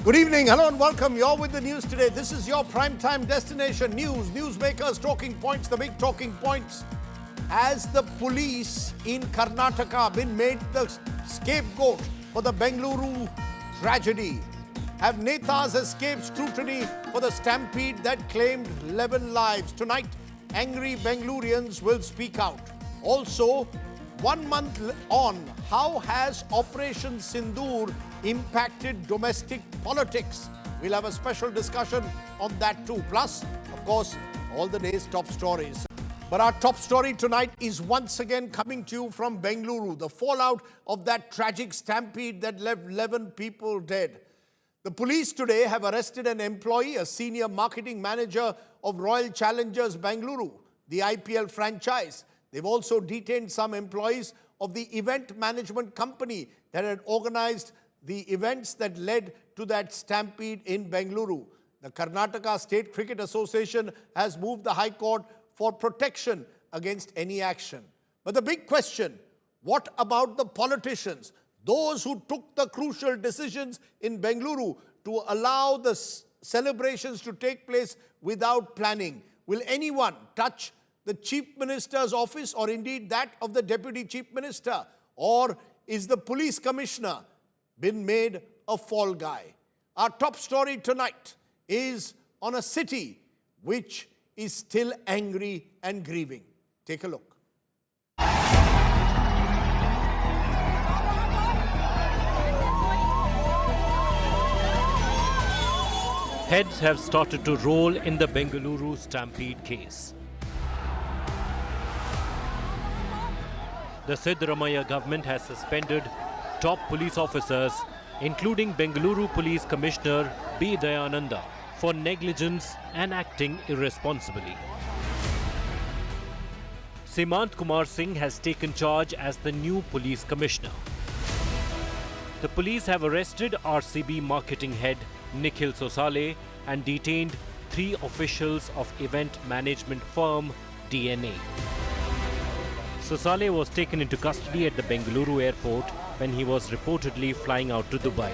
Good evening, hello and welcome. You're with the news today. This is your primetime destination. News, newsmakers, talking points, the big talking points. Has the police in Karnataka been made the scapegoat for the Bengaluru tragedy? Have netas escaped scrutiny for the stampede that claimed 11 lives? Tonight, angry Bengalurians will speak out. Also, 1 month on, how has Operation Sindoor impacted domestic politics? We'll have a special discussion on that too. Plus, of course, all the day's top stories. But our top story tonight is once again coming to you from Bengaluru, the fallout of that tragic stampede that left 11 people dead. The police today have arrested an employee, a senior marketing manager of Royal Challengers Bengaluru, the IPL franchise. They've also detained some employees of the event management company that had organized the events that led to that stampede in Bengaluru. The Karnataka State Cricket Association has moved the High Court for protection against any action. But the big question, what about the politicians, those who took the crucial decisions in Bengaluru to allow the celebrations to take place without planning? Will anyone touch the Chief Minister's office or indeed that of the Deputy Chief Minister? Or is the police commissioner been made a fall guy? Our top story tonight is on a city which is still angry and grieving. Take a look. Heads have started to roll in the Bengaluru Stampede case. The Siddaramaiah government has suspended top police officers, including Bengaluru Police Commissioner B. Dayananda, for negligence and acting irresponsibly. Simant Kumar Singh has taken charge as the new police commissioner. The police have arrested RCB marketing head Nikhil Sosale and detained 3 officials of event management firm DNA. Sosale was taken into custody at the Bengaluru airport when he was reportedly flying out to Dubai.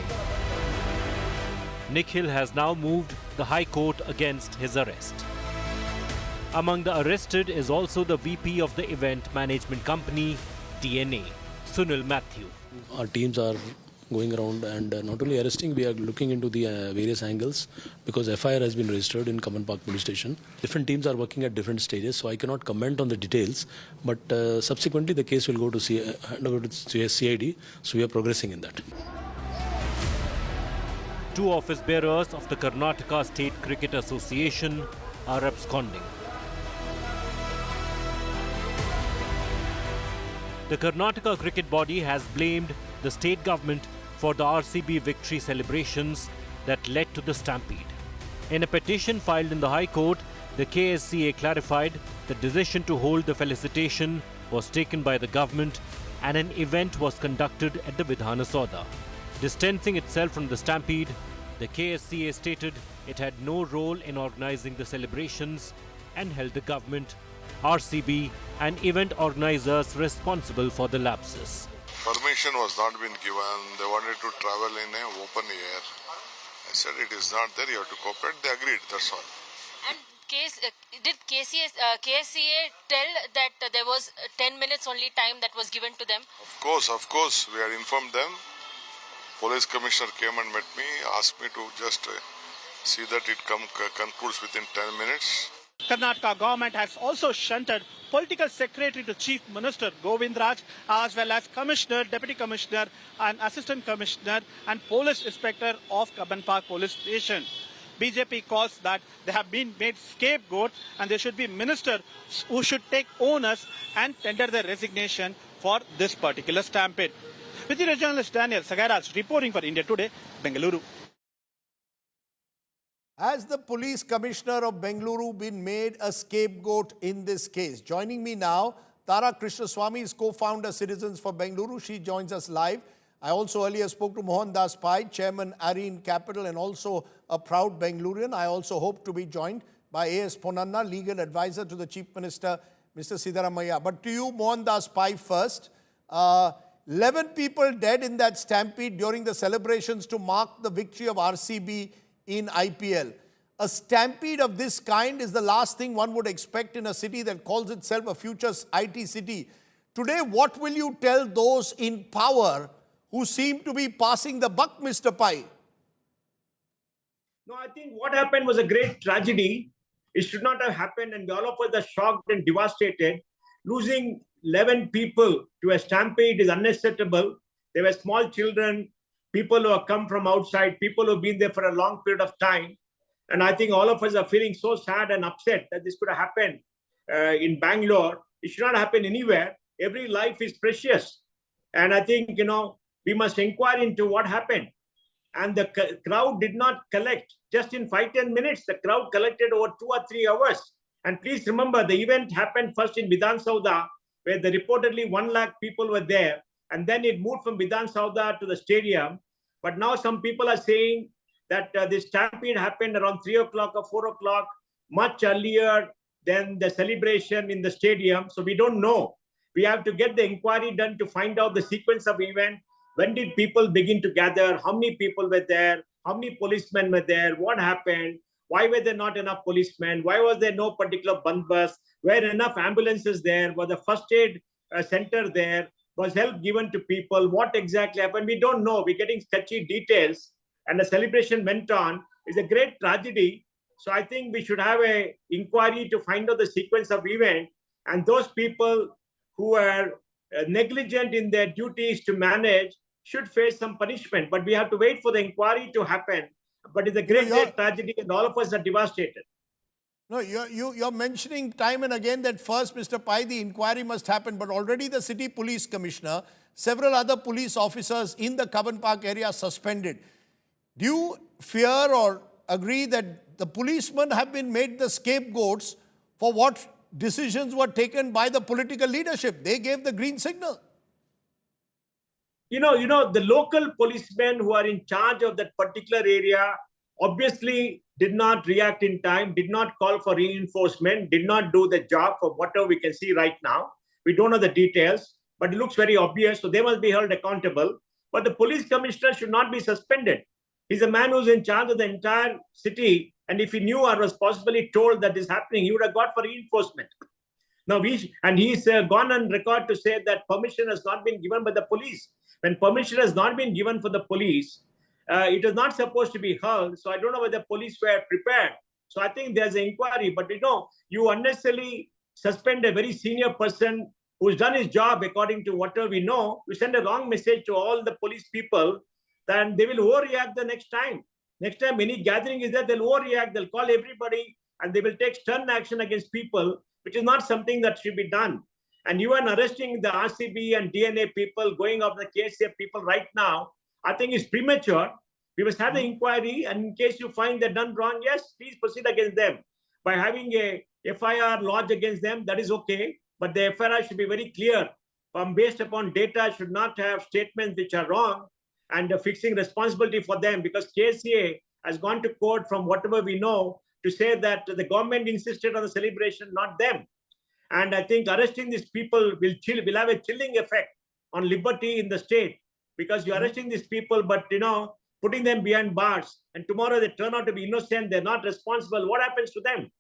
Nikhil has now moved the High Court against his arrest. Among the arrested is also the VP of the event management company, DNA, Sunil Matthew. Our teams are going around and not only arresting, we are looking into the various angles because FIR has been registered in Common Park Police Station. Different teams are working at different stages, so I cannot comment on the details. But subsequently, the case will go to CID, so we are progressing in that. 2 office bearers of the Karnataka State Cricket Association are absconding. The Karnataka cricket body has blamed the state government for the RCB victory celebrations that led to the stampede. In a petition filed in the High Court, the KSCA clarified the decision to hold the felicitation was taken by the government and an event was conducted at the Vidhana Sauda. Distancing itself from the stampede, the KSCA stated it had no role in organizing the celebrations and held the government, RCB and event organizers responsible for the lapses. Permission was not been given. They wanted to travel in an open air. I said it is not there. You have to cooperate. They agreed. That's all. And did KSCA tell that there was 10 minutes only time that was given to them? Of course. We had informed them. Police commissioner came and met me, asked me to just see that it concludes within 10 minutes. Karnataka government has also shunted political secretary to Chief Minister Govind Raj, as well as Commissioner, Deputy Commissioner and Assistant Commissioner and Police Inspector of Common Park Police Station. BJP calls that they have been made scapegoat and there should be ministers who should take onus and tender their resignation for this particular stampede. With the journalist Daniel Sagaraj reporting for India Today, Bengaluru. Has the police commissioner of Bengaluru been made a scapegoat in this case? Joining me now, Tara Krishnaswamy is co-founder Citizens for Bengaluru. She joins us live. I also earlier spoke to Mohandas Pai, Chairman Areen Capital and also a proud Bengalurian. I also hope to be joined by A.S. Ponnanna, legal advisor to the Chief Minister, Mr. Siddaramaiah. But to you, Mohandas Pai first. 11 people dead in that stampede during the celebrations to mark the victory of RCB in IPL. A stampede of this kind is the last thing one would expect in a city that calls itself a future IT city. Today, what will you tell those in power who seem to be passing the buck, Mr. Pai? No, I think what happened was a great tragedy. It should not have happened, and all of us are shocked and devastated. Losing 11 people to a stampede is unacceptable. There were small children, people who have come from outside, people who have been there for a long period of time. And I think all of us are feeling so sad and upset that this could have happened in Bangalore. It should not happen anywhere. Every life is precious. And I think, we must inquire into what happened. And the crowd did not collect just in 5-10 minutes. The crowd collected over 2 or 3 hours. And please remember, the event happened first in Vidhan Sauda, where the reportedly 1 lakh people were there. And then it moved from Vidhan Sauda to the stadium. But now some people are saying that this stampede happened around 3 o'clock or 4 o'clock, much earlier than the celebration in the stadium. So we don't know. We have to get the inquiry done to find out the sequence of event. When did people begin to gather? How many people were there? How many policemen were there? What happened? Why were there not enough policemen? Why was there no particular bandobast? Were enough ambulances there? Was the first aid center there? Was help given to people? What exactly happened? We don't know. We're getting sketchy details. And the celebration went on. It's a great tragedy. So I think we should have an inquiry to find out the sequence of event. And those people who are negligent in their duties to manage should face some punishment. But we have to wait for the inquiry to happen. But it's a great tragedy, and all of us are devastated. No, you're mentioning time and again that first, Mr. Pai, the inquiry must happen. But already the city police commissioner, several other police officers in the Cubbon Park area are suspended. Do you fear or agree that the policemen have been made the scapegoats for what decisions were taken by the political leadership? They gave the green signal. The local policemen who are in charge of that particular area obviously did not react in time, did not call for reinforcement, did not do the job for whatever we can see right now. We don't know the details, but it looks very obvious, so they must be held accountable. But the police commissioner should not be suspended. He's a man who's in charge of the entire city, and if he knew or was possibly told that this is happening, he would have got for reinforcement. Now, he's gone on record to say that permission has not been given by the police. When permission has not been given for the police, it is not supposed to be held. So I don't know whether the police were prepared. So I think there's an inquiry. But you unnecessarily suspend a very senior person who's done his job according to whatever we know. We send a wrong message to all the police people, then they will overreact the next time. Next time any gathering is there, they'll overreact, they'll call everybody, and they will take stern action against people, which is not something that should be done. And even arresting the RCB and DNA people, going after the KSA people right now, I think is premature. We must have the inquiry, and in case you find they're done wrong, yes, please proceed against them. By having a FIR lodged against them, that is okay, but the FIR should be very clear. Based upon data, should not have statements which are wrong, and fixing responsibility for them, because KSA has gone to court from whatever we know to say that the government insisted on the celebration, not them. And I think arresting these people will have a chilling effect on liberty in the state, because you're arresting these people, but putting them behind bars, and tomorrow they turn out to be innocent, they're not responsible. What happens to them?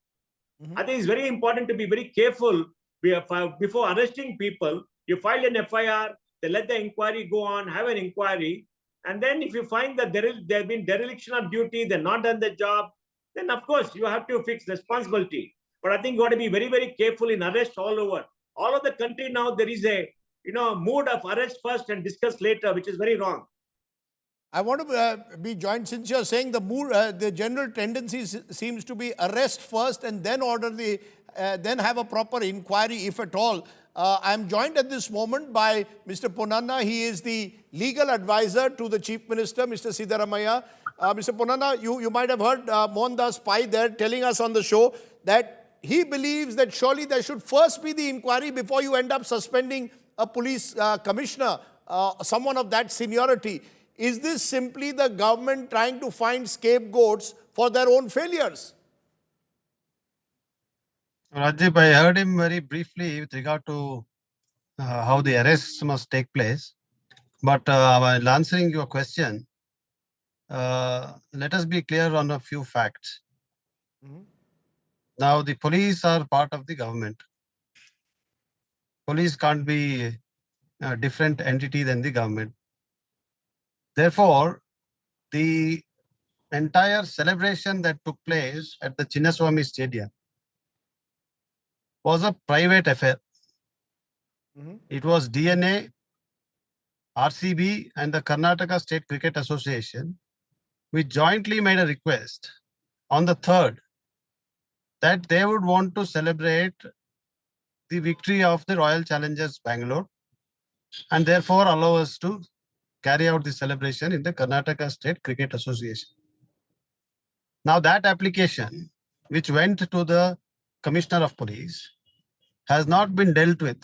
I think it's very important to be very careful before arresting people. You file an FIR, they let the inquiry go on, have an inquiry, and then if you find that there has been dereliction of duty, they're not done the job, then of course you have to fix responsibility. But I think you got to be very, very careful in arrest all over. All of the country now, there is a mood of arrest first and discuss later, which is very wrong. I want to be joined, since you're saying the general tendency seems to be arrest first and then then have a proper inquiry, if at all. I'm joined at this moment by Mr. Ponnanna. He is the legal advisor to the Chief Minister, Mr. Siddaramaiah. Mr. Ponnanna, you might have heard Mohandas Pai there telling us on the show that he believes that surely there should first be the inquiry before you end up suspending a police commissioner, someone of that seniority. Is this simply the government trying to find scapegoats for their own failures? Rajdeep, I heard him very briefly with regard to how the arrests must take place. But while answering your question, let us be clear on a few facts. Mhm. Now, the police are part of the government. Police can't be a different entity than the government. Therefore, the entire celebration that took place at the Chinnaswamy Stadium was a private affair. Mhm. It was DNA, RCB, and the Karnataka State Cricket Association, which jointly made a request on the 3rd that they would want to celebrate the victory of the Royal Challengers Bangalore and therefore allow us to carry out the celebration in the Karnataka State Cricket Association. Now that application, which went to the Commissioner of Police, has not been dealt with.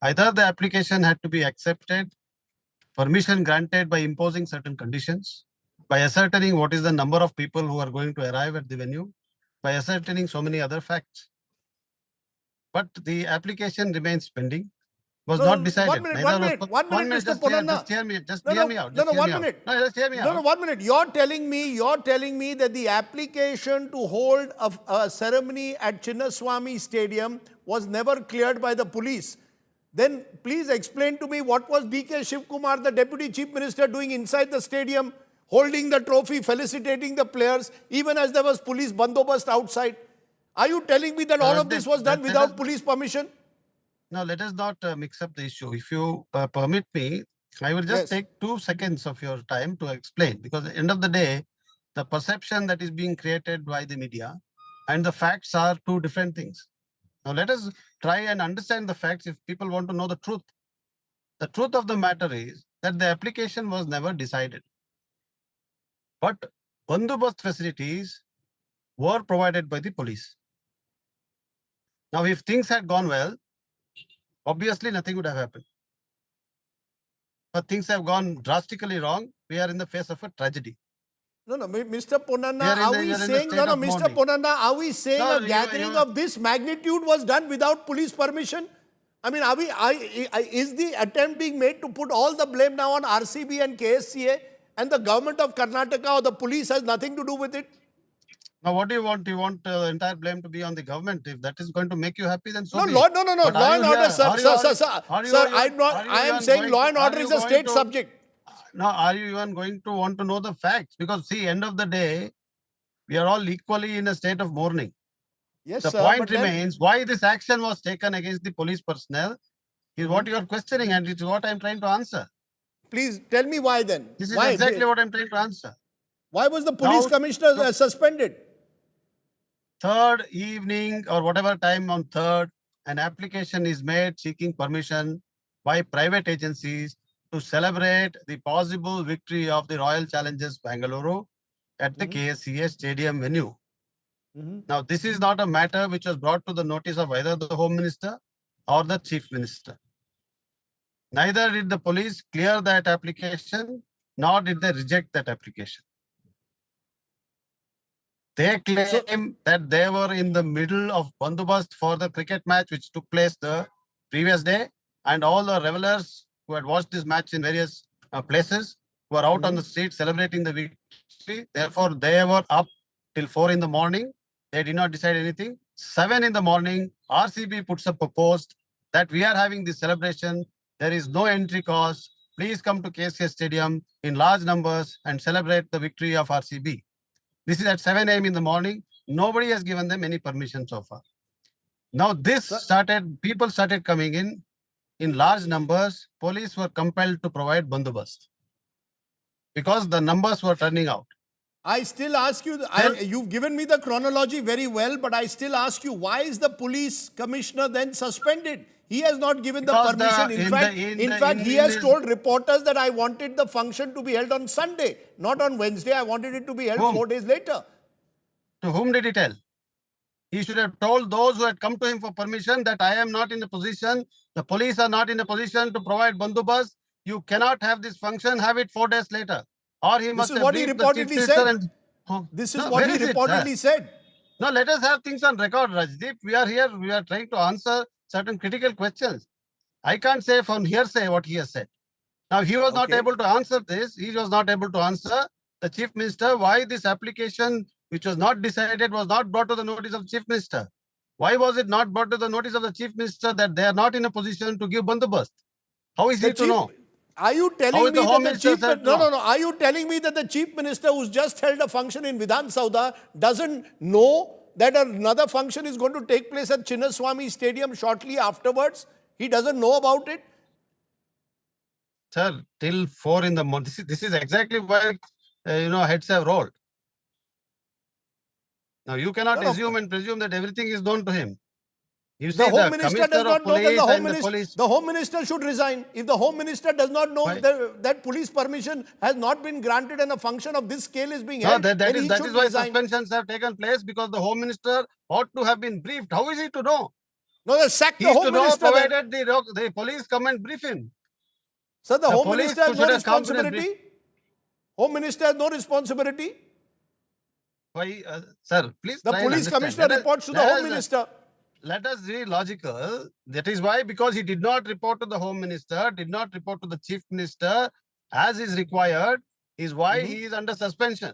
Either the application had to be accepted, permission granted by imposing certain conditions, by ascertaining what is the number of people who are going to arrive at the venue, by ascertaining so many other facts. But the application remains pending, was No, not no, decided. one minute, Neither one was- minute, one minute, Mr. just Ponnanna. hear me, just No, hear no, me out. no, Just no, hear one me out. minute. No, just hear me No, out. no, 1 minute. You're telling me that the application to hold a ceremony at Chinnaswamy Stadium was never cleared by the police. Then please explain to me what was DK Shivkumar, the Deputy Chief Minister, doing inside the stadium, holding the trophy, felicitating the players, even as there was police bandobast outside. Are you telling me that all of this was done without police permission? Now, let us not mix up the issue. If you permit me, I will just Yes. take 2 seconds of your time to explain, because at the end of the day, the perception that is being created by the media and the facts are two different things. Now, let us try and understand the facts if people want to know the truth. The truth of the matter is that the application was never decided. But bandobast facilities were provided by the police. Now, if things had gone well, obviously nothing would have happened. But things have gone drastically wrong. We are in the face of a tragedy. No, no, Mr. Ponnanna, We are in are the- we we are in the saying, state no, no, of Mr. mourning. Ponnanna, are we saying No, a gathering of this magnitude was done without police permission? I mean, is the attempt being made to put all the blame now on RCB and KSCA, and the government of Karnataka or the police has nothing to do with it? Now, what do you want? You want the entire blame to be on the government? If that is going to make you happy, then so No, be law, it. no, no, no. But Law are and you order, here? sir, Are you- sir, are sir, you- sir. are you- Sir, are you- I'm not, are you I am even saying going law to- and are order you is a going state to- subject. Now, are you even going to want to know the facts? Because see, end of the day, we are all equally in a state of mourning. Yes, The sir, point but then, remains, why this action was taken against the police personnel is what you are questioning, and it's what I'm trying to answer. please tell me why then. This is Why? exactly what I'm trying to answer. Why was the police Now, commissioner suspended? third evening or whatever time on 3rd, an application is made seeking permission by private agencies to celebrate the possible victory of the Royal Challengers Bengaluru at the KSCA Stadium venue. Now, this is not a matter which was brought to the notice of either the Home Minister or the Chief Minister. Neither did the police clear that application, nor did they reject that application. They claim that they were in the middle of bandobast for the cricket match which took place the previous day, and all the revelers who had watched this match in various places were out on the street celebrating the victory. Therefore, they were up till 4 in the morning. They did not decide anything. 7 in the morning, RCB puts up a post that we are having this celebration. There is no entry cost. Please come to KSA Stadium in large numbers and celebrate the victory of RCB. This is at 7 a.m. in the morning. Nobody has given them any permission so far. Now people started coming in large numbers. Police were compelled to provide bandobast because the numbers were turning out. I still ask you, you've given me the chronology very well, but I still ask you, why is the police commissioner then suspended? He has not given the Because permission. In fact, he has told reporters that I wanted the function to be held on Sunday, not on Wednesday. I wanted it to be held 4 days later. To whom did he tell? He should have told those who had come to him for permission that I am not in a position, the police are not in a position to provide bandobast. You cannot have this function, have it 4 days later. Or he must have briefed the Chief Minister. This is what he reportedly said. No, let us have things on record, Rajdeep. We are here, we are trying to answer certain critical questions. I can't say from hearsay what he has said. Now, he was not Okay. able to answer this. He was not able to answer the Chief Minister why this application, which was not decided, was not brought to the notice of the Chief Minister. Why was it not brought to the notice of the Chief Minister that they are not in a position to give bandobast? How is he to know? Are you How telling is me the Home that the Minister chief... said No, no? no, no. Are you telling me that the chief minister who's just held a function in Vidhan Sauda doesn't know that another function is going to take place at Chinnaswamy Stadium shortly afterwards? He doesn't know about it? Sir, till 4 in the morning. This is exactly why, heads have rolled. Now, you cannot No, no. assume and presume that everything is known to him. You The see, Home the Minister does Commissioner not of know that Police the Home Minister should resign. If the Home Minister does not know Why? that police permission has not been granted and a function of this scale is being No, held, that then is he that should is why resign. suspensions have taken place, because the Home Minister ought to have been briefed. How is he to know? No, they sack He the is to Home know Minister then. provided the police come and brief him. So the Home police Minister has no should have come and responsibility? Home Minister has no responsibility? Why, sir, please The try and Police understand. Commissioner reports to the Home Minister. Let us be logical. That is why, because he did not report to the Home Minister, did not report to the Chief Minister as is required, is why he is under suspension.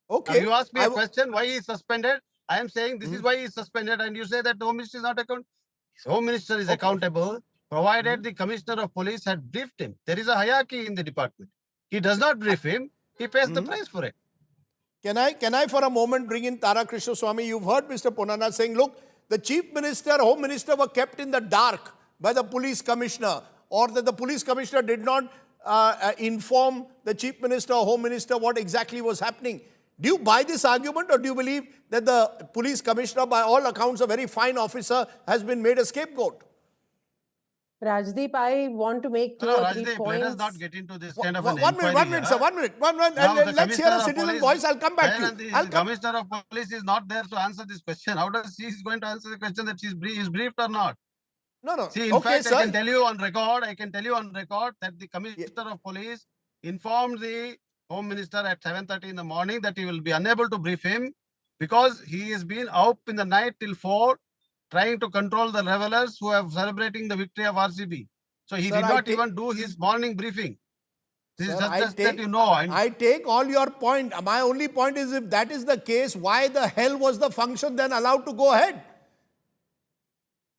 Now, Okay. you asked me a question, why he is suspended. I am saying this is why he is suspended, and you say that the Home Minister is not accountable. Home Minister is accountable, provided the Commissioner of Police had briefed him. There is a hierarchy in the department. He does not brief him, he pays the price for it. Can I for a moment bring in Tara Krishnaswamy? You've heard Mr. Ponnana saying, look, the Chief Minister, Home Minister were kept in the dark by the Police Commissioner, or that the Police Commissioner did not inform the Chief Minister or Home Minister what exactly was happening. Do you buy this argument, or do you believe that the Police Commissioner, by all accounts a very fine officer, has been made a scapegoat? Rajdeep, I want to make two or three Rajdeep, points. let us not get into this kind of an One minute, sir. One minute. Let's hear a citizen voice. I'll come back to you. The Commissioner of Police is not there to answer this question. How does he is going to answer the question that he is briefed or not? No. See, in fact, I can tell you on record that the Commissioner of Police informed the Home Minister at 7:30 in the morning that he will be unable to brief him because he has been out in the night till 4 trying to control the revelers who are celebrating the victory of RCB. So he did not even do his morning briefing. This is just that you know. I take all your point. My only point is, if that is the case, why the hell was the function then allowed to go ahead?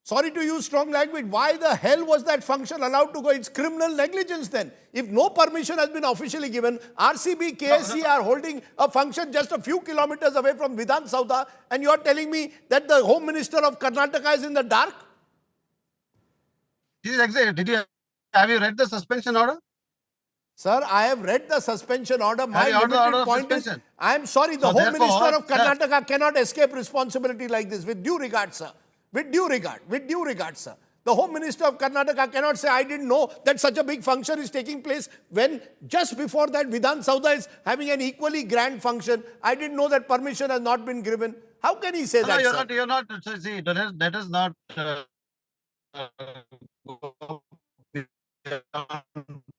Sorry to use strong language. Why the hell was that function allowed to go? It's criminal negligence then. If no permission has been officially given, RCB, KSC are holding a function just a few kilometers away from Vidhan Sauda, and you are telling me that the Home Minister of Karnataka is in the dark? This is exactly. Have you read the suspension order? Sir, I have read the suspension order. My Have you limited order of point is, suspension? I am sorry, the So Home therefore, Minister of sir- Karnataka cannot escape responsibility like this. With due regard, sir. With due regard, sir. The Home Minister of Karnataka cannot say, I didn't know that such a big function is taking place when just before that Vidhan Sauda is having an equally grand function. I didn't know that permission has not been given. How can he say that, sir? You're not. See, let us not.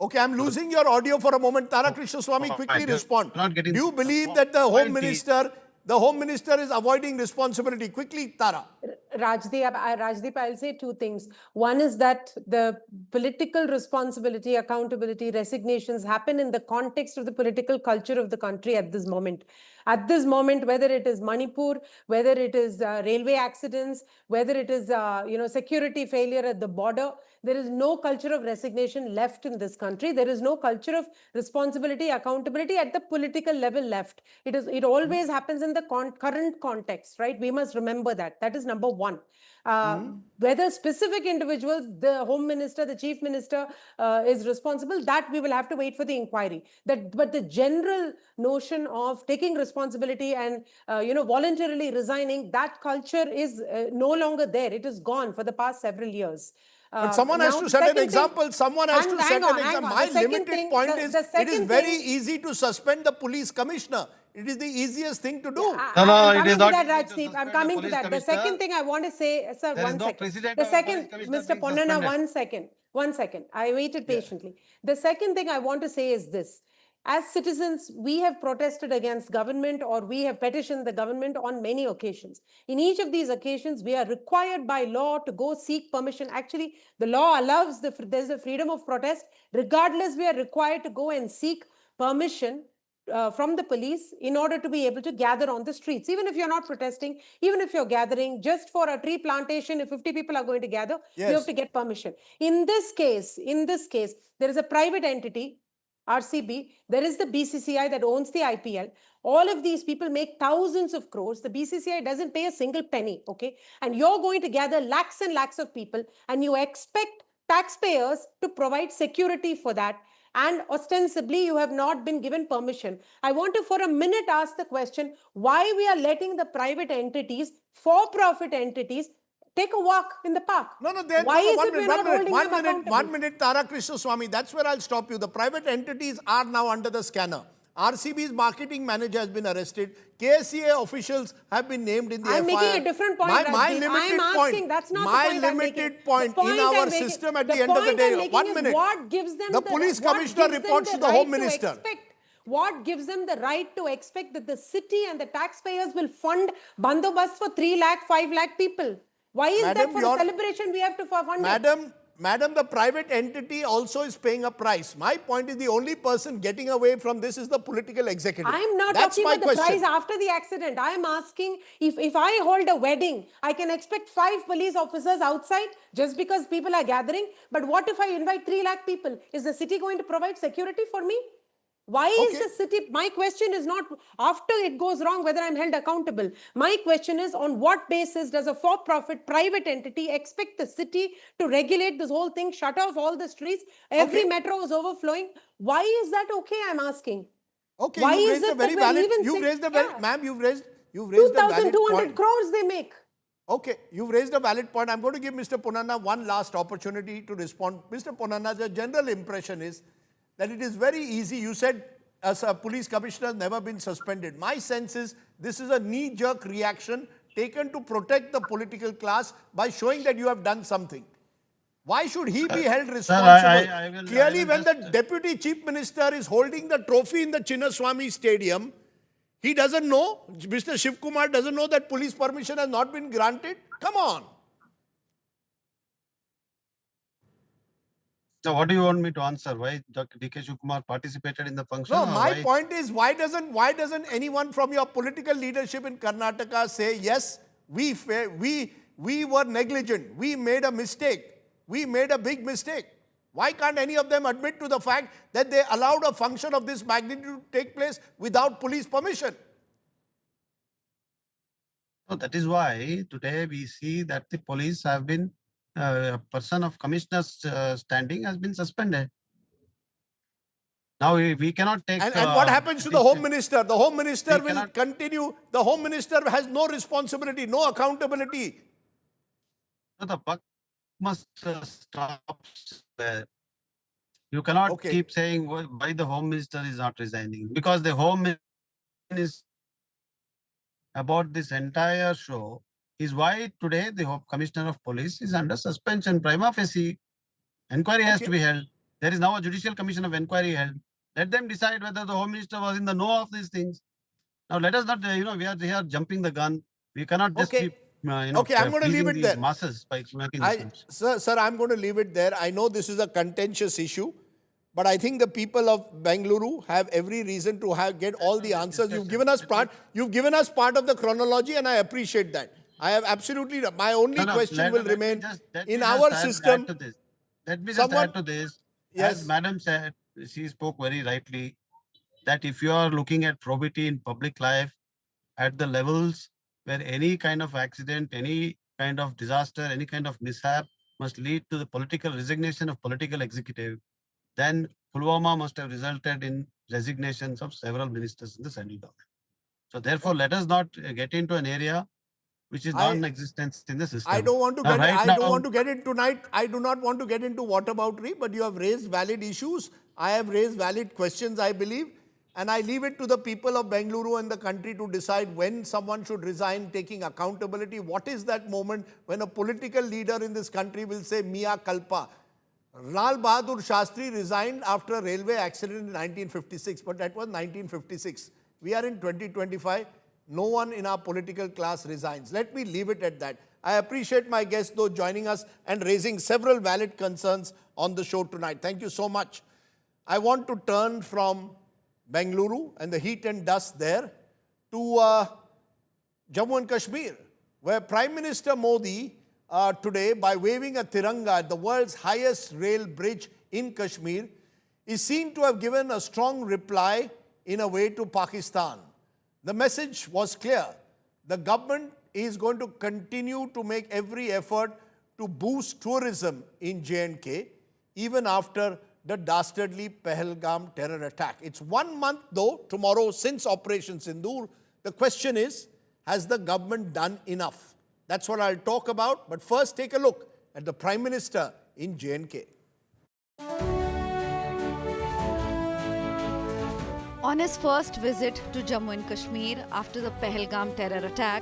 Okay, I'm losing your audio for a moment. Tara Krishnaswamy, quickly respond. Do you believe that the Home Minister is avoiding responsibility? Quickly, Tara. Rajdeep, I'll say two things. One is that the political responsibility, accountability, resignations happen in the context of the political culture of the country at this moment. At this moment, whether it is Manipur, whether it is railway accidents, whether it is security failure at the border, there is no culture of resignation left in this country. There is no culture of responsibility, accountability at the political level left. It always happens in the current context, right? We must remember that. That is number one. Whether specific individuals, the Home Minister, the Chief Minister is responsible, that we will have to wait for the inquiry. But the general notion of taking responsibility and voluntarily resigning, that culture is no longer there. It is gone for the past several years. But someone has to set an example. Someone has to set an example. My limited point is, it is very easy to suspend the police commissioner. It is the easiest thing to do. No, it is not. I'm coming to that. The second thing I want to say, sir, one second. The second, Mr. Ponnana, 1 second. 1 second. I waited patiently. The second thing I want to say is this. as citizens, we have protested against government or we have petitioned the government on many occasions. In each of these occasions, we are required by law to go seek permission. Actually, the law allows, there's a freedom of protest. Regardless, we are required to go and seek permission from the police in order to be able to gather on the streets. Even if you're not protesting, even if you're gathering just for a tree plantation, if 50 people are going to gather, you have to get permission. In this case, there is a private entity, RCB, there is the BCCI that owns the IPL. All of these people make thousands of crores. The BCCI doesn't pay a single penny, okay? And you're going to gather lakhs and lakhs of people and you expect taxpayers to provide security for that. And ostensibly, you have not been given permission. I want to, for a minute, ask the question, why we are letting the private entities, for-profit entities, take a walk in the park. No, Why is it we're not holding them accountable? 1 minute, Tara Krishna Swami. That's where I'll stop you. The private entities are now under the scanner. RCB's marketing manager has been arrested. KSCA officials have been named in the FIR. I'm making a different point. My limited point. That's not my the point I'm limited making. point The point in our I'm making- system at the the end of the point day. I'm making 1 is minute. what gives them the police what commissioner gives them reports to the right Home to Minister. What gives them the right to expect that the city and the taxpayers will fund bandobast for 3 lakh, 5 lakh people? Why is Madam, that for a celebration we have to fund it? Madam, the private entity also is paying a price. My point is the only person getting away from this is the political executive. I'm not That's talking my about the question. price after the accident. I'm asking if I hold a wedding, I can expect 5 police officers outside just because people are gathering. But what if I invite 3 lakh people? Is the city going to provide security for me? Why is the city, my question is not after it goes wrong whether I'm held accountable. My question is on what basis does a for-profit private entity expect the city to regulate this whole thing, shut off all the streets, every metro is overflowing? Why is that okay, I'm asking? Okay, Why you've is raised a it very that we're valid, even you've saying- raised a very, Yeah. ma'am, you've raised a valid 2,200 point. crores they make. Okay, you've raised a valid point. I'm going to give Mr. Ponnanna one last opportunity to respond. Mr. Ponnanna, the general impression is that it is very easy. You said as a police commissioner has never been suspended. My sense is this is a knee-jerk reaction taken to protect the political class by showing that you have done something. Why should he be held responsible? Clearly, when the deputy chief minister is holding the trophy in the Chinnaswamy Stadium, he doesn't know, Mr. Shiv Kumar doesn't know that police permission has not been granted? Come on. So what do you want me to answer? Why Dr. DK Shivkumar participated in the function? No, my point is why doesn't anyone from your political leadership in Karnataka say, yes, we were negligent, we made a mistake, we made a big mistake? Why can't any of them admit to the fact that they allowed a function of this magnitude to take place without police permission? So that is why today we see that the police have been, a person of commissioner's standing has been suspended. Now we cannot take... And what happens to the Home Minister? The Home Minister will cannot- continue. The Home Minister has no responsibility, no accountability. So the buck must stop there. You cannot keep saying why the Home Minister is not resigning, because the Home Minister about this entire show is why today the Commissioner of Police is under suspension. Prima facie inquiry has to be held. There is now a Judicial Commission of Inquiry held. Let them decide whether the Home Minister was in the know of these things. Now let us not, we are here jumping the gun. We cannot just keep, I'm going to leave it there. Masses by making Sir, I'm going to leave it there. I know this is a contentious issue, but I think the people of Bengaluru have every reason to get all the answers. You've given us part of the chronology, and I appreciate that. I have absolutely, my only question will remain in our system. Let me just add to this. Yes. As Madam said, she spoke very rightly that if you are looking at probity in public life at the levels where any kind of accident, any kind of disaster, any kind of mishap must lead to the political resignation of political executive, then Pulwama must have resulted in resignations of several ministers in the central government. So therefore, let us not get into an area which is non-existent in the system. I don't want to get in tonight. I do not want to get into whataboutery, but you have raised valid issues. I have raised valid questions, I believe. And I leave it to the people of Bengaluru and the country to decide when someone should resign, taking accountability. What is that moment when a political leader in this country will say, Mea culpa? Lal Bahadur Shastri resigned after a railway accident in 1956, but that was 1956. We are in 2025. No one in our political class resigns. Let me leave it at that. I appreciate my guests, though, joining us and raising several valid concerns on the show tonight. Thank you so much. I want to turn from Bengaluru and the heat and dust there to Jammu and Kashmir, where Prime Minister Modi today, by waving a tiranga at the world's highest rail bridge in Kashmir, is seen to have given a strong reply in a way to Pakistan. The message was clear. The government is going to continue to make every effort to boost tourism in J&K, even after the dastardly Pahalgam terror attack. It's 1 month, though, tomorrow, since Operation Sindoor. The question is, has the government done enough? That's what I'll talk about. But first, take a look at the Prime Minister in J&K. On his first visit to Jammu and Kashmir after the Pahalgam terror attack,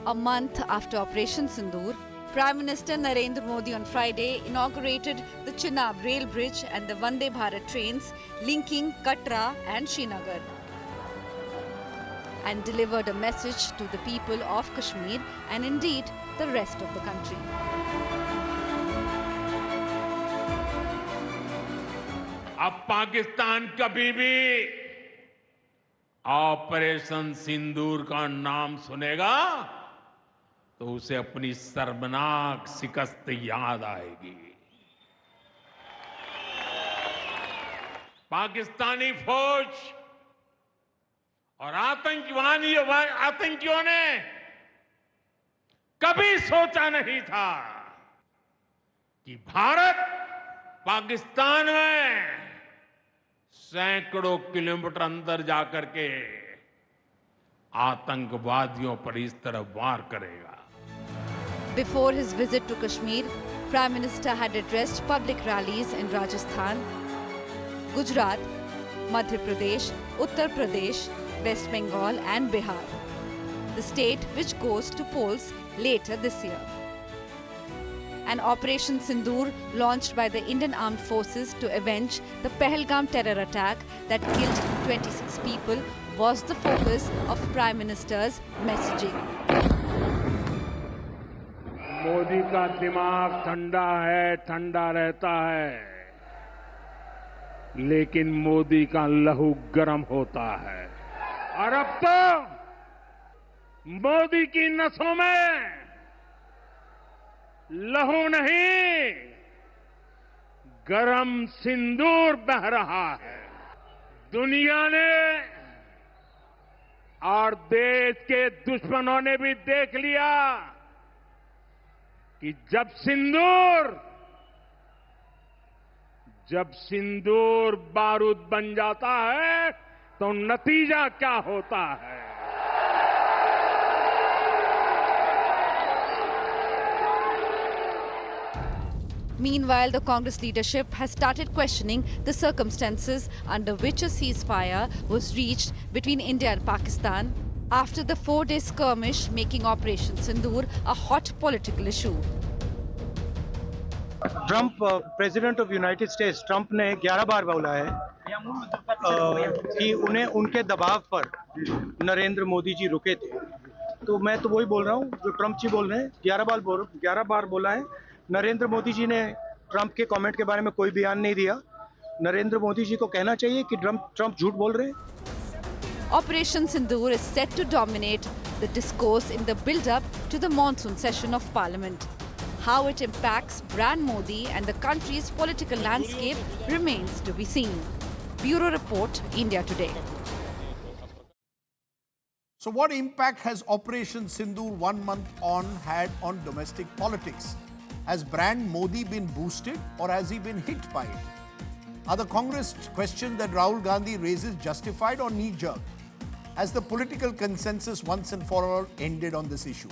a month after Operation Sindoor, Prime Minister Narendra Modi on Friday inaugurated the Chenab rail bridge and the Vande Bharat trains linking Katra and Srinagar, and delivered a message to the people of Kashmir and indeed the rest of the country. अब पाकिस्तान कभी भी operation सिंदूर का नाम सुनेगा तो उसे अपनी शर्मनाक शिकस्त याद आएगी। पाकिस्तानी फौज और आतंकियों ने कभी सोचा नहीं था कि भारत पाकिस्तान में सैकड़ों किलोमीटर अंदर जाकर के आतंकवादियों पर इस तरह वार करेगा। Before his visit to Kashmir, Prime Minister had addressed public rallies in Rajasthan, Gujarat, Madhya Pradesh, Uttar Pradesh, West Bengal and Bihar, the state which goes to polls later this year. An Operation Sindoor launched by the Indian Armed Forces to avenge the Pahalgam terror attack that killed 26 people was the focus of Prime Minister's messaging. Modi का दिमाग ठंडा है, ठंडा रहता है, लेकिन मोदी का लहू गर्म होता है। और अब तो मोदी की नसों में लहू नहीं, गरम सिंदूर बह रहा है। दुनिया ने और देश के दुश्मनों ने भी देख लिया कि जब सिंदूर बारूद बन जाता है तो नतीजा क्या होता है। Meanwhile, the Congress leadership has started questioning the circumstances under which a ceasefire was reached between India and Pakistan after the 4-day skirmish, making Operation Sindoor a hot political issue. Trump president of United states Trump ने 11 बार बोला है कि उन्हें उनके दबाव पर नरेंद्र मोदी जी रुके थे। तो मैं तो वही बोल रहा हूँ जो ट्रंप जी बोल रहे हैं। 11 बार बोला है। नरेंद्र मोदी जी ने ट्रंप के कमेंट के बारे में कोई बयान नहीं दिया। नरेंद्र मोदी जी को कहना चाहिए कि ट्रंप झूठ बोल रहे हैं। Operation Sindoor is set to dominate the discourse in the build-up to the monsoon session of Parliament. How it impacts brand Modi and the country's political landscape remains to be seen. Bureau Report, India Today. So what impact has Operation Sindoor 1 month on had on domestic politics? Has brand Modi been boosted or has he been hit by it? Are the Congress questions that Rahul Gandhi raises justified or knee-jerk? Has the political consensus once and for all ended on this issue?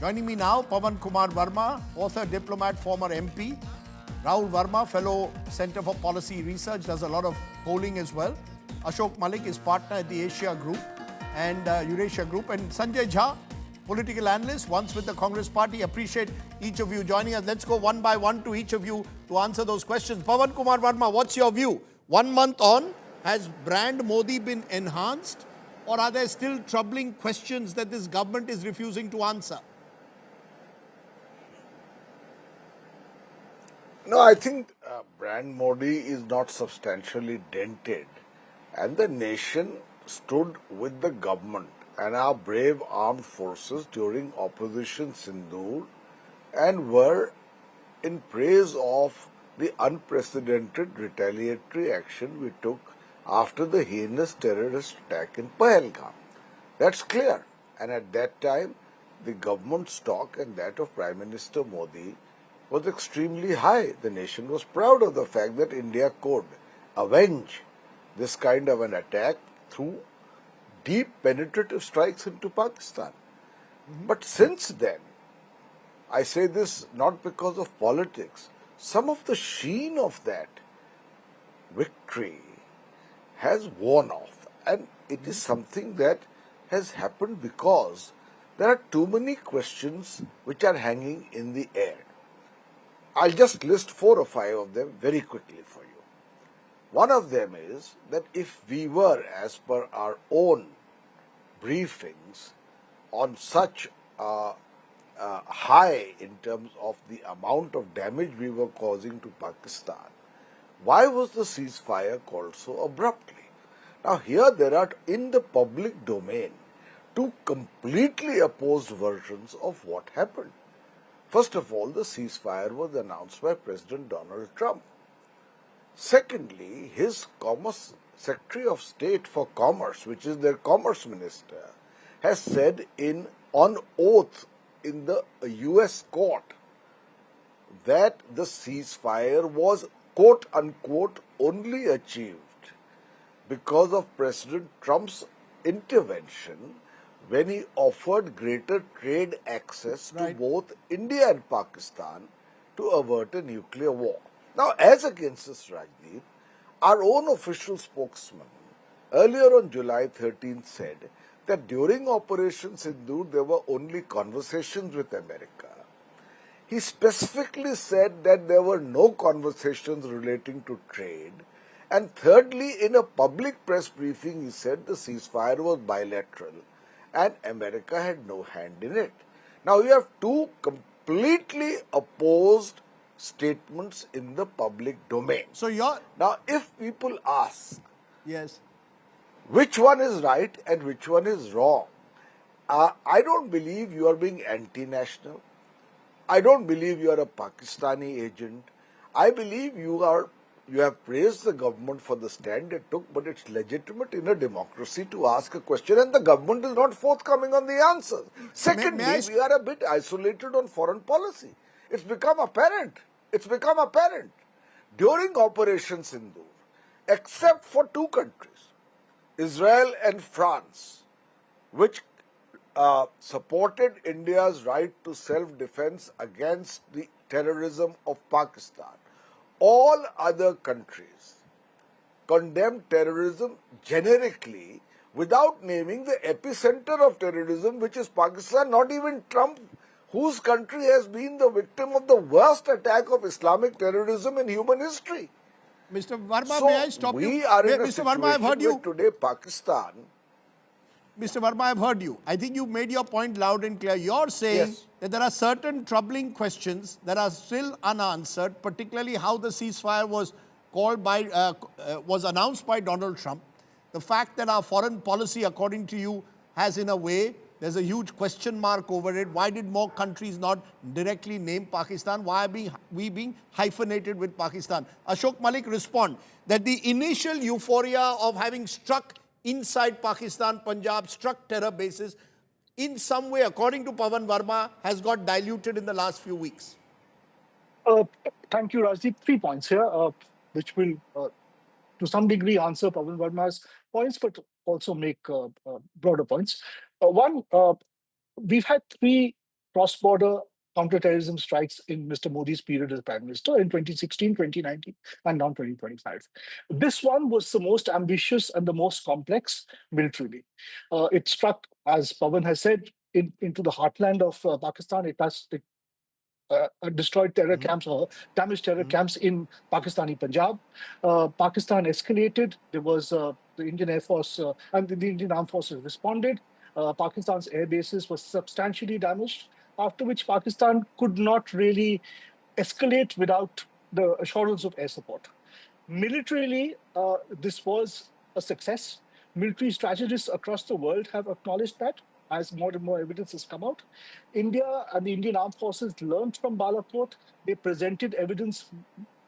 Joining me now, Pawan Kumar Verma, author, diplomat, former MP. Rahul Verma, fellow Center for Policy Research, does a lot of polling as well. Ashok Malik is partner at the Asia Group and Eurasia Group. And Sanjay Jha, political analyst, once with the Congress party. Appreciate each of you joining us. Let's go one by one to each of you to answer those questions. Pawan Kumar Verma, what's your view? 1 month on, has brand Modi been enhanced, or are there still troubling questions that this government is refusing to answer? No, I think brand Modi is not substantially dented, and the nation stood with the government and our brave armed forces during Operation Sindoor and were in praise of the unprecedented retaliatory action we took after the heinous terrorist attack in Pahalgam. That's clear. And at that time, the government stock and that of Prime Minister Modi was extremely high. The nation was proud of the fact that India could avenge this kind of an attack through deep penetrative strikes into Pakistan. But since then, I say this not because of politics, some of the sheen of that victory has worn off, and it is something that has happened because there are too many questions which are hanging in the air. I'll just list 4 or 5 of them very quickly for you. One of them is that if we were, as per our own briefings, on such high in terms of the amount of damage we were causing to Pakistan, why was the ceasefire called so abruptly? Now here there are in the public domain 2 completely opposed versions of what happened. First of all, the ceasefire was announced by President Donald Trump. Secondly, his Secretary of State for Commerce, which is their Commerce Minister, has said on oath in the US court that the ceasefire was quote unquote only achieved because of President Trump's intervention when he offered greater trade access to both India and Pakistan to avert a nuclear war. Now, as against this, Rajdeep, our own official spokesman earlier on July 13th said that during Operation Sindoor there were only conversations with America. He specifically said that there were no conversations relating to trade. And thirdly, in a public press briefing, he said the ceasefire was bilateral and America had no hand in it. Now, you have 2 completely opposed statements in the public domain. So now, if people ask, yes, which one is right and which one is wrong, I don't believe you are being anti-national. I don't believe you are a Pakistani agent. I believe you have praised the government for the stand it took, but it's legitimate in a democracy to ask a question, and the government is not forthcoming on the answers. Secondly, we are a bit isolated on foreign policy. It's become apparent. During Operation Sindoor, except for 2 countries, Israel and France, which supported India's right to self-defense against the terrorism of Pakistan, all other countries condemned terrorism generically without naming the epicenter of terrorism, which is Pakistan. Not even Trump, whose country has been the victim of the worst attack of Islamic terrorism in human history. Mr. Verma, So may I stop you? we are in a Mr. Verma, I've heard situation you. where today Pakistan. Mr. Verma, I've heard you. I think you made your point loud and clear. You're saying that there are certain troubling questions that are still unanswered, particularly how the ceasefire was was announced by Donald Trump. The fact that our foreign policy, according to you, has in a way, there's a huge question mark over it. Why did more countries not directly name Pakistan? Why are we being hyphenated with Pakistan? Ashok Malik respond that the initial euphoria of having struck inside Pakistan, Punjab, struck terror bases, in some way, according to Pawan Verma, has got diluted in the last few weeks. Thank you, Rajdeep. 3 points here, which will, to some degree, answer Pawan Verma's points, but also make broader points. One, we've had 3 cross-border counterterrorism strikes in Mr. Modi's period as Prime Minister in 2016, 2019, and now 2025. This one was the most ambitious and the most complex militarily. It struck, as Pawan has said, into the heartland of Pakistan. It destroyed terror camps or damaged terror camps in Pakistani Punjab. Pakistan escalated. There was the Indian Air Force and the Indian Armed Forces responded. Pakistan's air bases were substantially damaged, after which Pakistan could not really escalate without the assurance of air support. Militarily, this was a success. Military strategists across the world have acknowledged that as more and more evidence has come out. India and the Indian Armed Forces learned from Balakot. They presented evidence,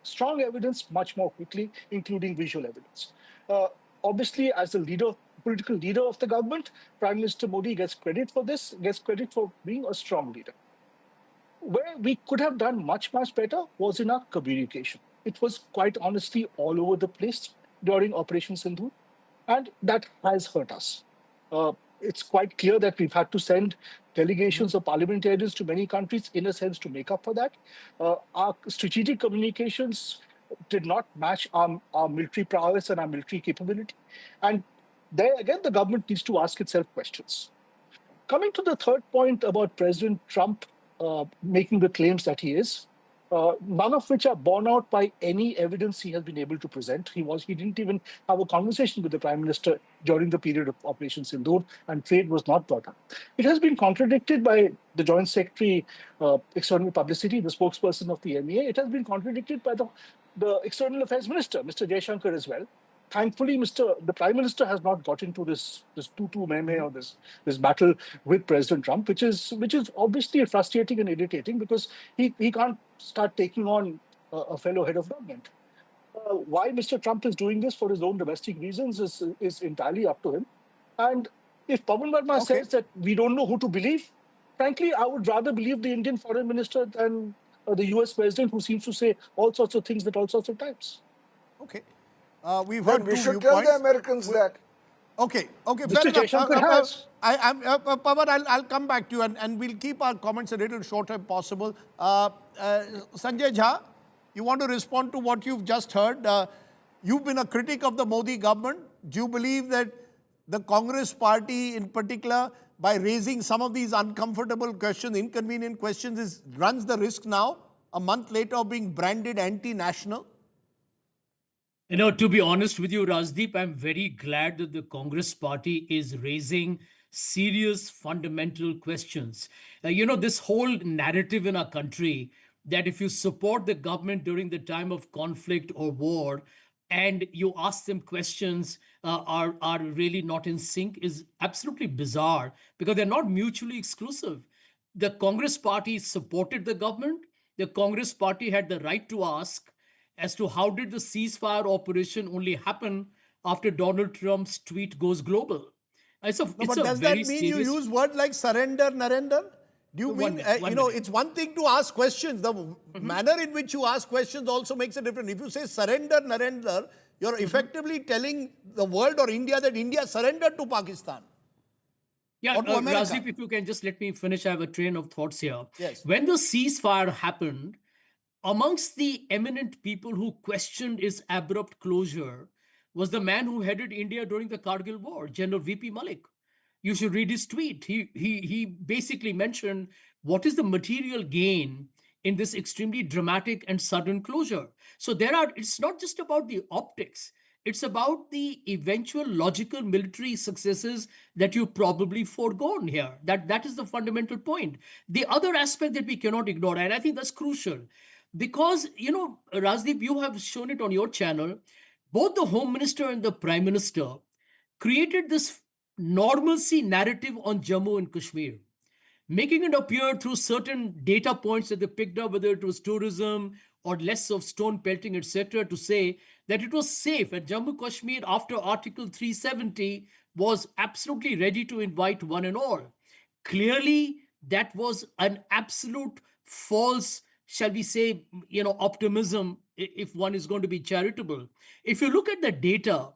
strong evidence, much more quickly, including visual evidence. Obviously, as the leader, political leader of the government, Prime Minister Modi gets credit for this, gets credit for being a strong leader. Where we could have done much, much better was in our communication. It was quite honestly all over the place during Operation Sindoor, and that has hurt us. It's quite clear that we've had to send delegations of parliamentarians to many countries, in a sense, to make up for that. Our strategic communications did not match our military prowess and our military capability. And there again, the government needs to ask itself questions. Coming to the third point about President Trump making the claims that he is, none of which are borne out by any evidence he has been able to present. He didn't even have a conversation with the Prime Minister during the period of Operation Sindoor, and trade was not brought up. It has been contradicted by the Joint Secretary, External Publicity, the spokesperson of the MEA. It has been contradicted by the External Affairs Minister, Mr. Jaishankar, as well. Thankfully, the Prime Minister has not got into this tutu meme or this battle with President Trump, which is obviously frustrating and irritating, because he can't start taking on a fellow head of government. Why Mr. Trump is doing this for his own domestic reasons is entirely up to him. And if Pawan Verma says that we don't know who to believe, frankly, I would rather believe the Indian Foreign Minister than the US President, who seems to say all sorts of things at all sorts of times. Okay. We've heard we two should tell viewpoints. the Americans that. Okay, Mr. Jaishankar has. Pawan, I'll come back to you, and we'll keep our comments a little shorter if possible. Sanjay Jha, you want to respond to what you've just heard? You've been a critic of the Modi government. Do you believe that the Congress party in particular, by raising some of these uncomfortable questions, inconvenient questions, runs the risk now, a month later, of being branded anti-national? You know, to be honest with you, Rajdeep, I'm very glad that the Congress party is raising serious fundamental questions. This whole narrative in our country that if you support the government during the time of conflict or war and you ask them questions are really not in sync is absolutely bizarre, because they're not mutually exclusive. The Congress party supported the government. The Congress party had the right to ask as to how did the ceasefire operation only happen after Donald Trump's tweet goes global. But does that mean you use words like surrender, Narendra? Do you mean, it's one thing to ask questions. The manner in which you ask questions also makes a difference. If you say surrender, Narendra, you're effectively telling the world or India that India surrendered to Pakistan. Yeah, Rajdeep, if you can just let me finish, I have a train of thoughts here. Yes. When the ceasefire happened, amongst the eminent people who questioned its abrupt closure was the man who headed India during the Kargil War, General V.P. Malik. You should read his tweet. He basically mentioned what is the material gain in this extremely dramatic and sudden closure. So it's not just about the optics. It's about the eventual logical military successes that you probably foregone here. That is the fundamental point. The other aspect that we cannot ignore, and I think that's crucial, because, Rajdeep, you have shown it on your channel, both the Home Minister and the Prime Minister created this normalcy narrative on Jammu and Kashmir, making it appear through certain data points that they picked up, whether it was tourism or less of stone pelting, etc., to say that it was safe. And Jammu Kashmir, after Article 370, was absolutely ready to invite one and all. Clearly, that was an absolute false, shall we say, optimism, if one is going to be charitable. If you look at the data,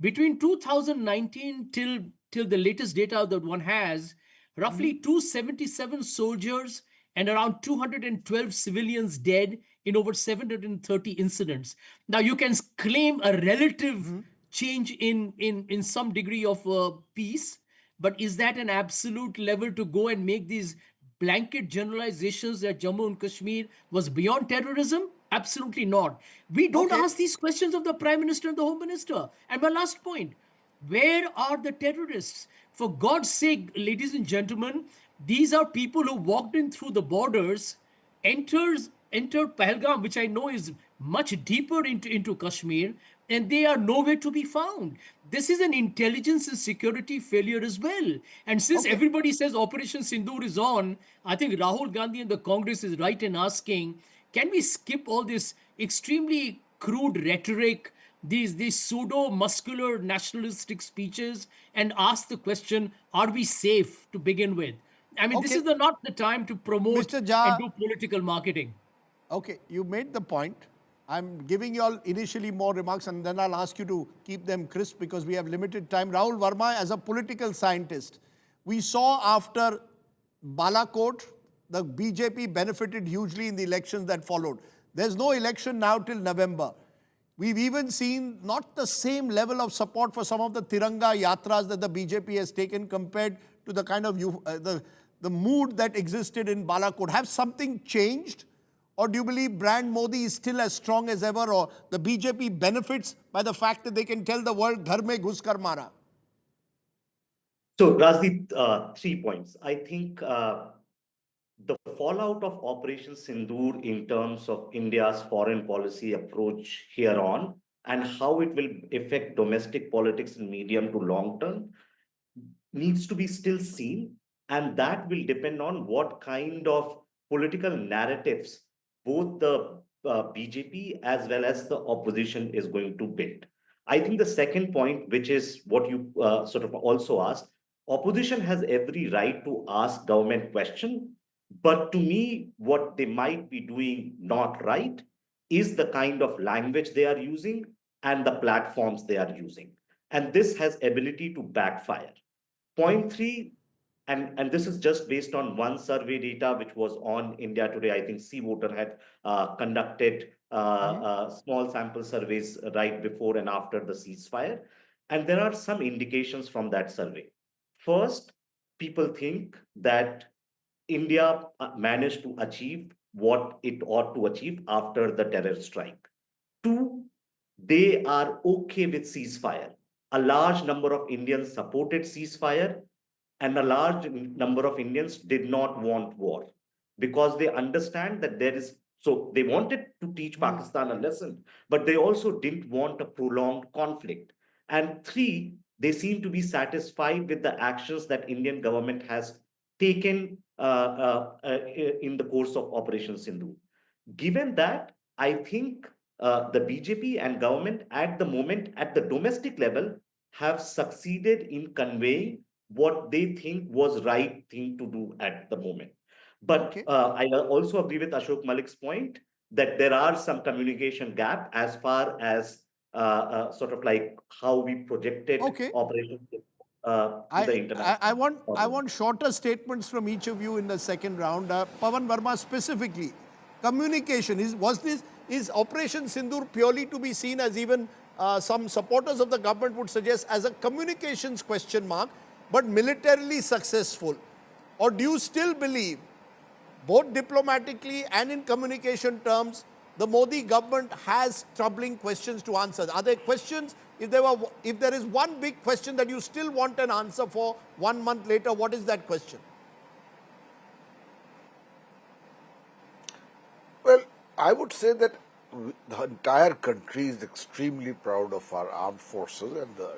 between 2019 till the latest data that one has, roughly 277 soldiers and around 212 civilians dead in over 730 incidents. Now, you can claim a relative change in some degree of peace, But is that an absolute level to go and make these blanket generalizations that Jammu and Kashmir was beyond terrorism? Absolutely not. We don't Okay. ask these questions of the Prime Minister and the Home Minister. And my last point, where are the terrorists? For God's sake, ladies and gentlemen, these are people who walked in through the borders, entered Pahalgam, which I know is much deeper into Kashmir, and they are nowhere to be found. This is an intelligence and security failure as well. And since Okay. everybody says Operation Sindoor is on, I think Rahul Gandhi and the Congress is right in asking, can we skip all this extremely crude rhetoric, these pseudo muscular nationalistic speeches, and ask the question, are we safe to begin with? I mean, this Okay. is not the time to promote Mr. and Jha, do political marketing. okay, you made the point. I'm giving you all initially more remarks and then I'll ask you to keep them crisp because we have limited time. Rahul Verma, as a political scientist, we saw after Balakot, the BJP benefited hugely in the elections that followed. There's no election now till November. We've even seen not the same level of support for some of the Tiranga Yatras that the BJP has taken compared to the kind of the mood that existed in Balakot. Have something changed? Or do you believe brand Modi is still as strong as ever, or the BJP benefits by the fact that they can tell the world, "Ghar mein ghus kar mara"? So, Rajdeep, 3 points. I think the fallout of Operation Sindoor in terms of India's foreign policy approach here on and how it will affect domestic politics in medium to long term needs to be still seen. And that will depend on what kind of political narratives both the BJP as well as the opposition is going to build. I think the second point, which is what you sort of also asked, opposition has every right to ask government question, but to me, what they might be doing not right is the kind of language they are using and the platforms they are using. And this has ability to backfire. Point three, and this is just based on one survey data which was on India Today. I think Sea Voter had conducted small sample surveys right before and after the ceasefire. And there are some indications from that survey. First, people think that India managed to achieve what it ought to achieve after the terror strike. Two, they are okay with ceasefire. A large number of Indians supported ceasefire, and a large number of Indians did not want war because they understand that there is. So they wanted to teach Pakistan a lesson, but they also didn't want a prolonged conflict. And three, they seem to be satisfied with the actions that Indian government has taken in the course of Operation Sindoor. Given that, I think the BJP and government at the moment, at the domestic level, have succeeded in conveying what they think was right thing to do at the moment. But I also agree with Ashok Malik's point that there are some communication gap as far as sort of like how we projected operations to the international. I want shorter statements from each of you in the second round. Pawan Verma specifically, communication is Operation Sindoor purely to be seen as even some supporters of the government would suggest as a communications question mark, but militarily successful? Or do you still believe, both diplomatically and in communication terms, the Modi government has troubling questions to answer? Are there questions? If there is one big question that you still want an answer for 1 month later, what is that question? Well, I would say that the entire country is extremely proud of our armed forces and the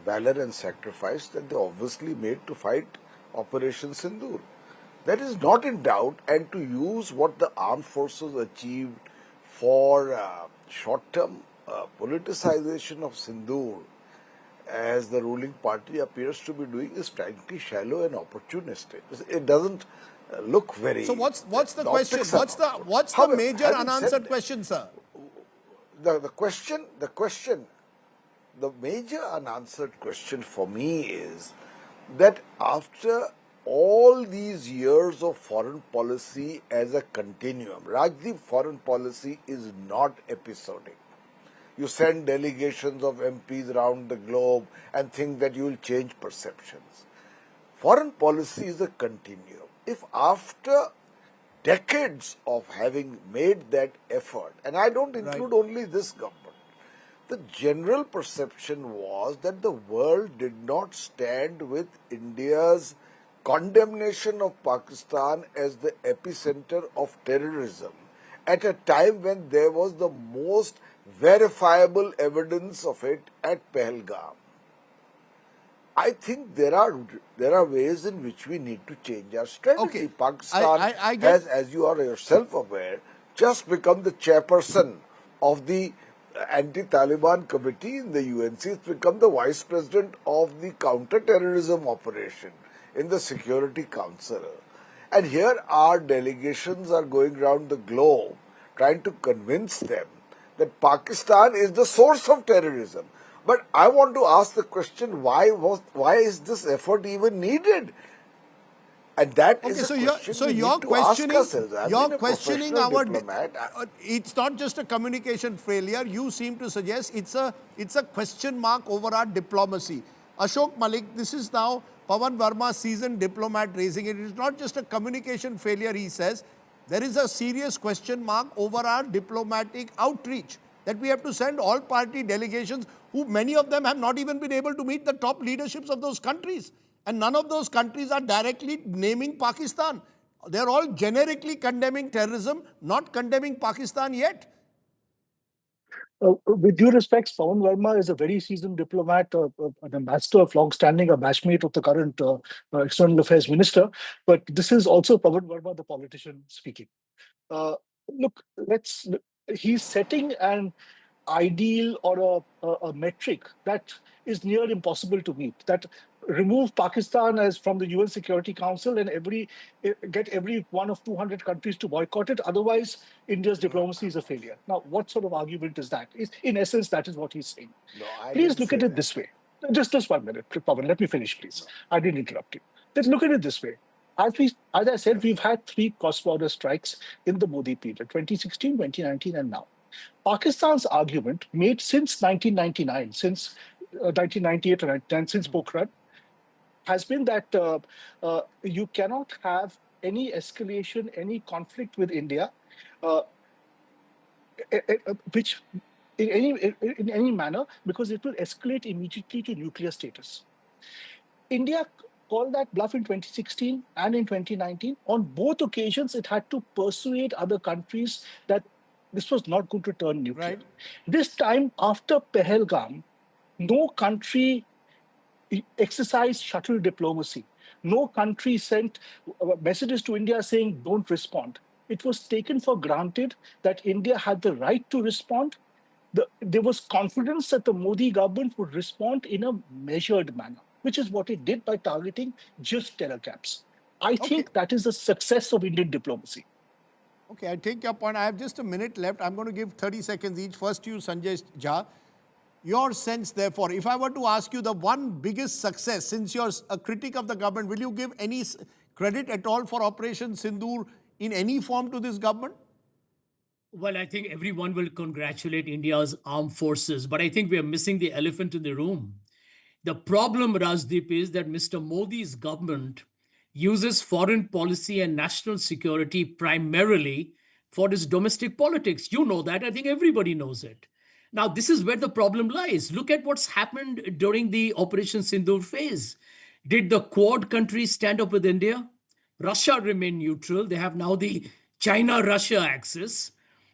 valor and sacrifice that they obviously made to fight Operation Sindoor. That is not in doubt, and to use what the armed forces achieved for short-term politicization of Sindoor, as the ruling party appears to be doing, is frankly shallow and opportunistic. It doesn't look very. So what's the question? What's the major unanswered question, sir? The major unanswered question for me is that after all these years of foreign policy as a continuum, Rajdeep, foreign policy is not episodic. You send delegations of MPs around the globe and think that you will change perceptions. Foreign policy is a continuum. If after decades of having made that effort, and I don't include only this government, the general perception was that the world did not stand with India's condemnation of Pakistan as the epicenter of terrorism at a time when there was the most verifiable evidence of it at Pahalgam. I think there are ways in which we need to change our strategy. Pakistan has, as you are yourself aware, just become the chairperson of the anti-Taliban committee in the UNC. It's become the vice president of the counter-terrorism operation in the Security Council. And here our delegations are going around the globe trying to convince them that Pakistan is the source of terrorism. But I want to ask the question, why is this effort even needed? And that is a question we need to ask ourselves. You're questioning our diplomat. It's not just a communication failure. You seem to suggest it's a question mark over our diplomacy. Ashok Malik, this is now Pawan Verma, seasoned diplomat, raising it. It's not just a communication failure, he says. There is a serious question mark over our diplomatic outreach, that we have to send all party delegations, who many of them have not even been able to meet the top leaderships of those countries. And none of those countries are directly naming Pakistan. They're all generically condemning terrorism, not condemning Pakistan yet. With due respects, Pawan Verma is a very seasoned diplomat, an ambassador of long-standing, a batchmate of the current External Affairs Minister. But this is also Pawan Verma, the politician, speaking. Look, he's setting an ideal or a metric that is near impossible to meet. That remove Pakistan as from the UN Security Council and get every one of 200 countries to boycott it. Otherwise, India's diplomacy is a failure. Now, what sort of argument is that? In essence, that is what he's saying. No, please look at it this way. Just 1 minute, Pawan, let me finish, please. I didn't interrupt you. Let's look at it this way. As I said, we've had 3 cross-border strikes in the Modi period, 2016, 2019, and now. Pakistan's argument made since 1999, since 1998 or 1999, since Pokhran, has been that you cannot have any escalation, any conflict with India, which in any manner, because it will escalate immediately to nuclear status. India called that bluff in 2016 and in 2019. On both occasions, it had to persuade other countries that this was not going to turn nuclear. Right. This time, after Pahalgam, no country exercised shuttle diplomacy. No country sent messages to India saying, don't respond. It was taken for granted that India had the right to respond. There was confidence that the Modi government would respond in a measured manner, which is what it did by targeting just terror camps. I think that is the success of Indian diplomacy. Okay, I take your point. I have just a minute left. I'm going to give 30 seconds each. First you, Sanjay Jha. Your sense, therefore, if I were to ask you the one biggest success, since you're a critic of the government, will you give any credit at all for Operation Sindoor in any form to this government? Well, I think everyone will congratulate India's armed forces, but I think we are missing the elephant in the room. The problem, Rajdeep, is that Mr. Modi's government uses foreign policy and national security primarily for its domestic politics. You know that. I think everybody knows it. Now, this is where the problem lies. Look at what's happened during the Operation Sindoor phase. Did the Quad countries stand up with India? Russia remained neutral. They have now the China-Russia axis.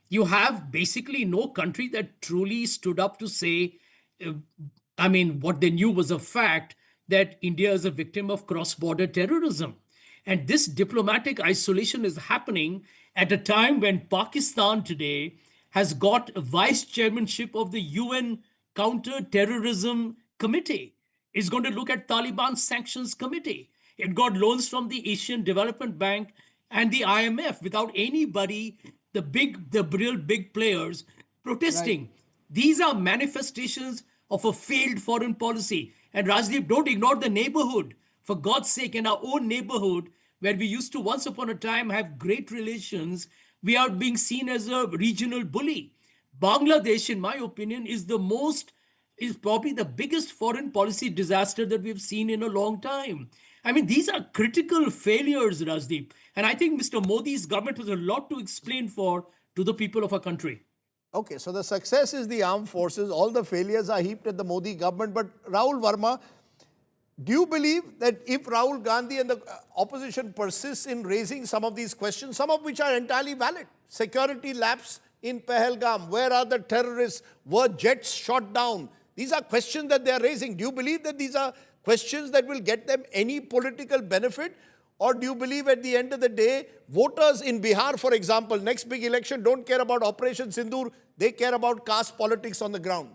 You have basically no country that truly stood up to say, what they knew was a fact, that India is a victim of cross-border terrorism. And this diplomatic isolation is happening at a time when Pakistan today has got a vice chairmanship of the UN Counter-Terrorism Committee. It's going to look at Taliban Sanctions Committee. It got loans from the Asian Development Bank and the IMF without anybody, the real big players, protesting. Right. These are manifestations of a failed foreign policy. And Rajdeep, don't ignore the neighborhood. For God's sake, in our own neighborhood, where we used to once upon a time have great relations, we are being seen as a regional bully. Bangladesh, in my opinion, is the most is probably the biggest foreign policy disaster that we've seen in a long time. I mean, these are critical failures, Rajdeep. And I think Mr. Modi's government has a lot to explain for to the people of our country. Okay, so the success is the armed forces. All the failures are heaped at the Modi government. But Rahul Verma, do you believe that if Rahul Gandhi and the opposition persists in raising some of these questions, some of which are entirely valid, security lapse in Pahalgam, where are the terrorists, were jets shot down? These are questions that they are raising. Do you believe that these are questions that will get them any political benefit? Or do you believe at the end of the day, voters in Bihar, for example, next big election, don't care about Operation Sindoor, they care about caste politics on the ground?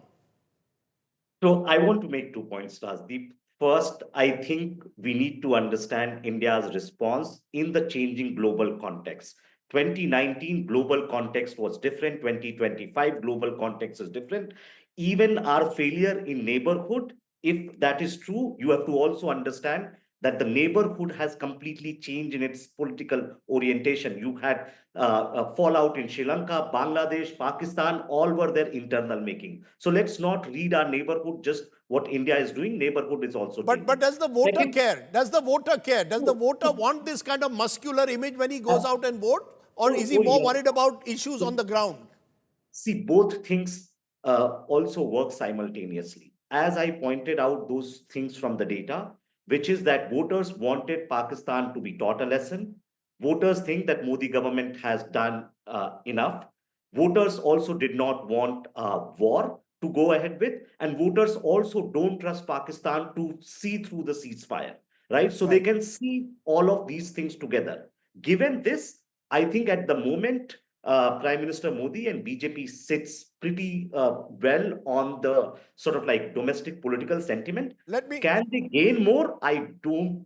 So I want to make 2 points, Rajdeep. First, I think we need to understand India's response in the changing global context. 2019 global context was different. 2025 global context is different. Even our failure in neighborhood, if that is true, you have to also understand that the neighborhood has completely changed in its political orientation. You had a fallout in Sri Lanka, Bangladesh, Pakistan, all were their internal making. So let's not read our neighborhood just what India is doing. Neighborhood is also doing. But does the voter care? Does the voter care? Does the voter want this kind of muscular image when he goes out and vote? Or is he more worried about issues on the ground? See, both things also work simultaneously. As I pointed out those things from the data, which is that voters wanted Pakistan to be taught a lesson. Voters think that Modi government has done enough. Voters also did not want war to go ahead with, and voters also don't trust Pakistan to see through the ceasefire, right? So they can see all of these things together. Given this, I think at the moment, Prime Minister Modi and BJP sits pretty well on the sort of like domestic political sentiment. Can they gain more? I don't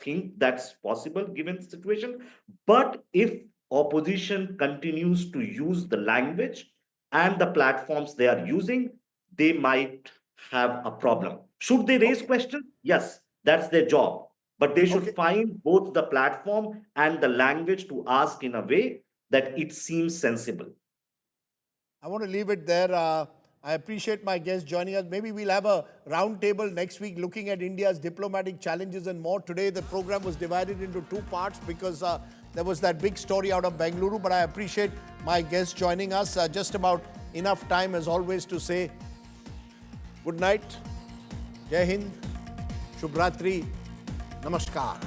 think that's possible given the situation. But if opposition continues to use the language and the platforms they are using, they might have a problem. Should they raise questions? Yes, that's their job. But they should find both the platform and the language to ask in a way that it seems sensible. I want to leave it there. I appreciate my guests joining us. Maybe we'll have a round table next week looking at India's diplomatic challenges and more. Today, the program was divided into 2 parts because there was that big story out of Bengaluru. But I appreciate my guests joining us. Just about enough time, as always, to say good night, Jai Hind, Shubh Ratri, Namaskar.